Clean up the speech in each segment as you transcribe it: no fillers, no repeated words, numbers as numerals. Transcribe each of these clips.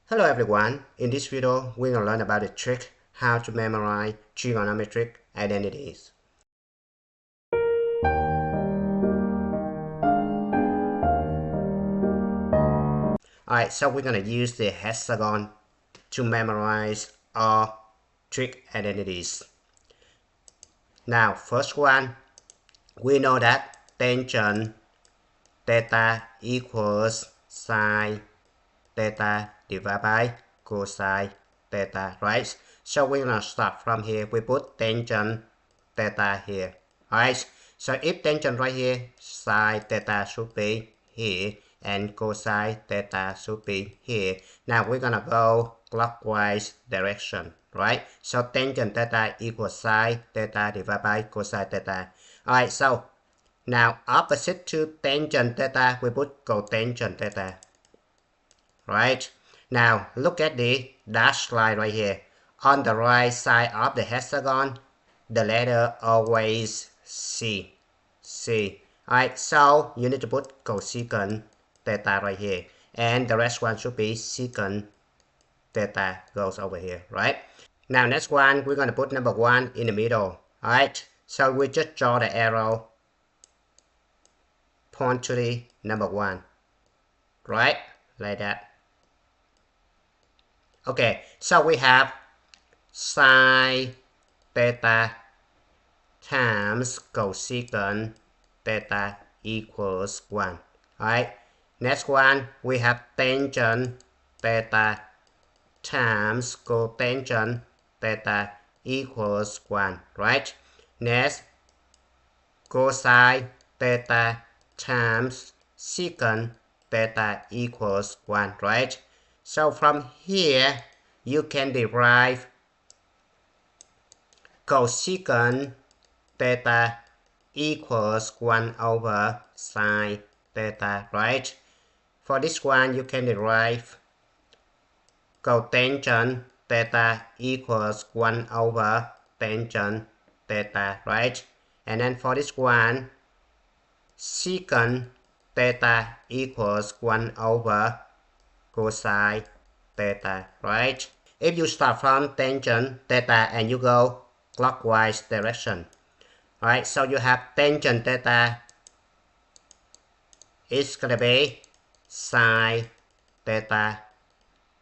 Hello everyone, in this video we're going to learn about the trick how to memorize trigonometric identities. Alright, so we're going to use the hexagon to memorize all trig identities. Now first one, we know that tangent theta equals sine theta divided by cosine theta, right? So we're gonna start from here. We put tangent theta here. Alright, so if tangent right here, sine theta should be here and cosine theta should be here. Now we're gonna go clockwise direction, right? So tangent theta equals sine theta divided by cosine theta. Alright, so now opposite to tangent theta, we put cotangent theta. Right? Now look at the dashed line right here. On the right side of the hexagon, the letter always C. Alright, so you need to put cosecant theta right here. And the rest one should be secant theta goes over here, right? Now next one, we're going to put number 1 in the middle. Alright, so we just draw the arrow point to the number 1. Right? Like that. Okay, so we have sine theta times cosecant theta equals 1. Alright, next one we have tangent theta times cotangent theta equals 1. Right? Next, cosine theta times secant theta equals 1. Right? So from here, you can derive cosecant theta equals 1 over sine theta, right? For this one, you can derive cotangent theta equals 1 over tangent theta, right? And then for this one, secant theta equals 1 over cosine theta, right? If you start from tangent theta and you go clockwise direction, right? So you have tangent theta is gonna be sine theta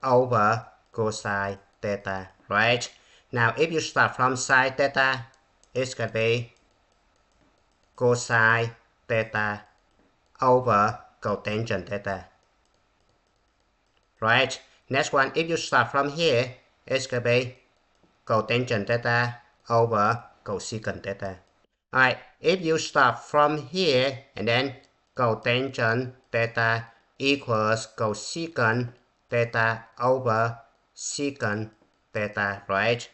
over cosine theta, right? Now if you start from sine theta, it's gonna be cosine theta over cotangent theta. Right? Next one, if you start from here, it's going to be cotangent theta over cosecant theta. Alright, if you start from here and then cotangent theta equals cosecant theta over secant theta, right?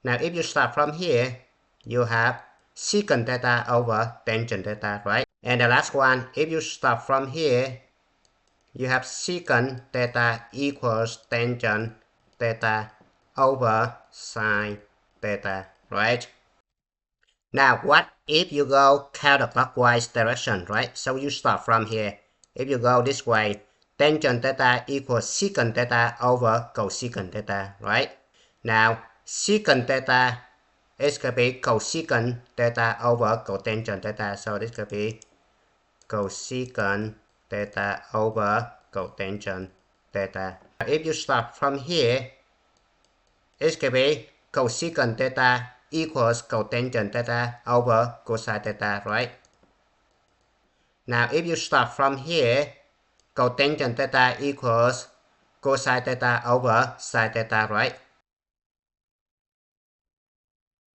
Now if you start from here, you have secant theta over tangent theta, right? And the last one, if you start from here, you have secant theta equals tangent theta over sine theta, right? Now, what if you go counterclockwise direction, right? So you start from here. If you go this way, tangent theta equals secant theta over cosecant theta, right? Now, secant theta is going to be cosecant theta over cotangent theta. So this could be cosecant theta over cotangent theta. If you start from here, it's going to be cosecant theta equals cotangent theta over cosine theta, right? Now if you start from here, cotangent theta equals cosine theta over sine theta, right?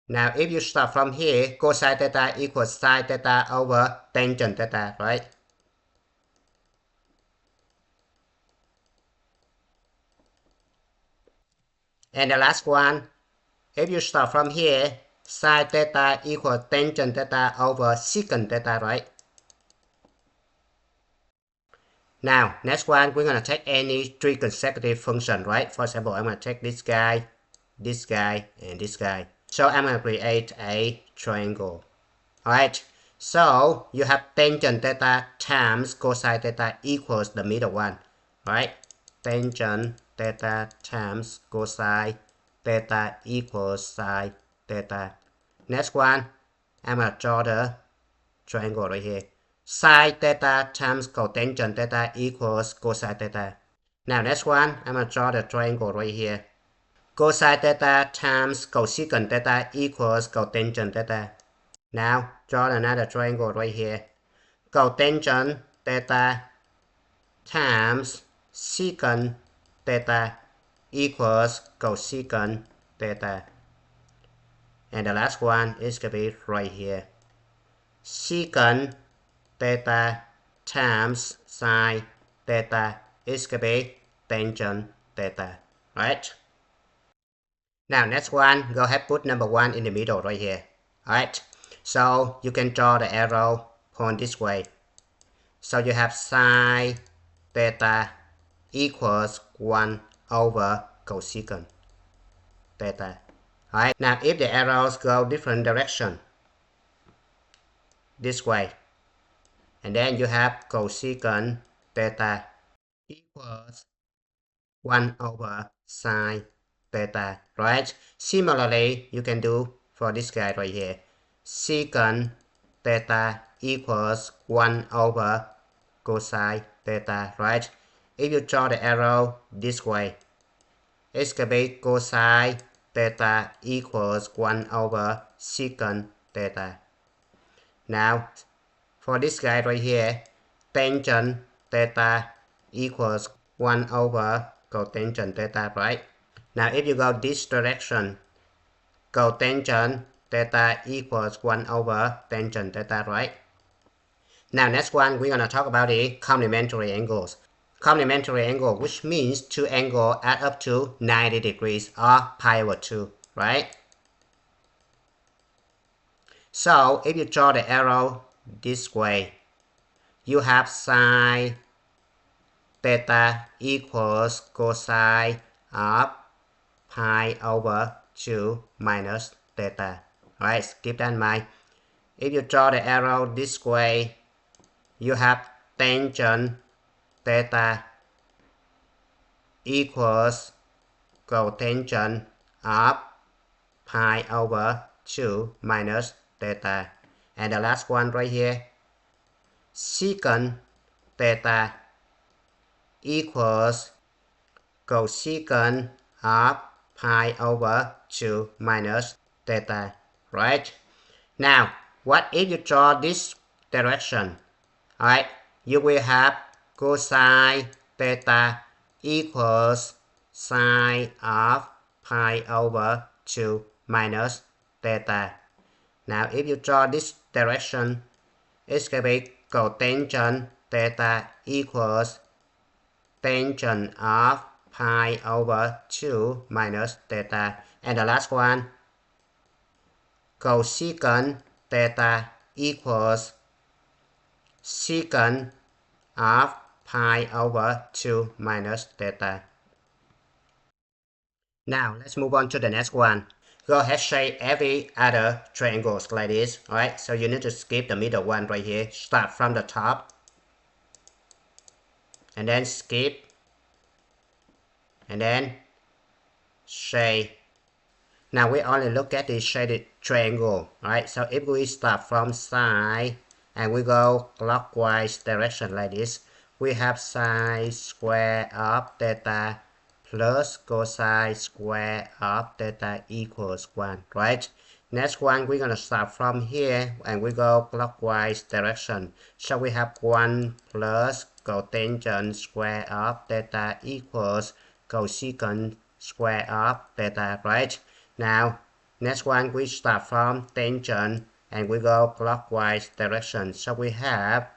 Now if you start from here, cosine theta equals sine theta over tangent theta, right? And the last one, if you start from here, sine theta equals tangent theta over secant theta, right? Now, next one, we're going to take any three consecutive function, right? For example, I'm going to take this guy, and this guy. So I'm going to create a triangle. Alright, so you have tangent theta times cosine theta equals the middle one, right? Tangent theta times cosine theta equals sine theta. Next one, I'm gonna draw the triangle right here. Sine theta times cotangent theta equals cosine theta. Now next one, I'm gonna draw the triangle right here. Cosine theta times cosecant theta equals cotangent theta. Now draw another triangle right here. Cotangent theta times secant theta equals cosecant theta. And the last one is going to be right here. Secant theta times sine theta is going to be tangent theta. Right? Now next one, go ahead put number 1 in the middle right here. Alright, so you can draw the arrow point this way. So you have sine theta equals 1 over cosecant theta. Alright, now if the arrows go different direction, this way, and then you have cosecant theta equals 1 over sine theta, right? Similarly, you can do for this guy right here. Secant theta equals 1 over cosine theta, right? If you draw the arrow this way, it's going to be cosine theta equals 1 over secant theta. Now, for this guy right here, tangent theta equals 1 over cotangent theta, right? Now, if you go this direction, cotangent theta equals 1 over tangent theta, right? Now, next one, we're going to talk about the complementary angles. Complementary angle, which means two angles add up to 90 degrees or pi over 2, right? So, if you draw the arrow this way, you have sine theta equals cosine of pi over 2 minus theta. Alright, keep that in mind. If you draw the arrow this way, you have tangent theta equals cotangent of pi over 2 minus theta. And the last one right here, secant theta equals cosecant of pi over 2 minus theta, right? Now, what if you draw this direction? Alright, you will have cosine theta equals sine of pi over 2 minus theta. Now, if you draw this direction, it's going to be cotangent theta equals tangent of pi over 2 minus theta. And the last one, cosecant theta equals secant of pi over 2 minus theta. Now, let's move on to the next one. Go ahead, shape every other triangles like this. Alright, so you need to skip the middle one right here. Start from the top. And then skip. And then shade. Now we only look at the shaded triangle. Alright, so if we start from side and we go clockwise direction like this, we have sine square of theta plus cosine square of theta equals 1, right? Next one, we're going to start from here and we go clockwise direction. So we have 1 plus cotangent square of theta equals cosecant square of theta, right? Now, next one, we start from tangent and we go clockwise direction. So we have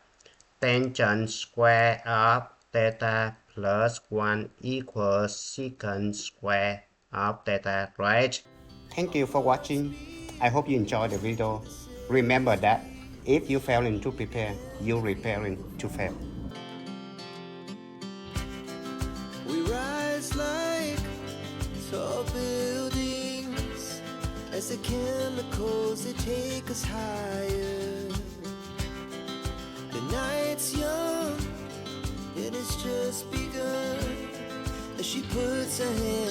tangent square of theta plus 1 equals secant square of theta, right? Thank you for watching. I hope you enjoyed the video. Remember that if you failing to prepare, you're preparing to fail. We rise like tall buildings as the chemicals, they take us higher. The night's young and it's just begun. She puts her hand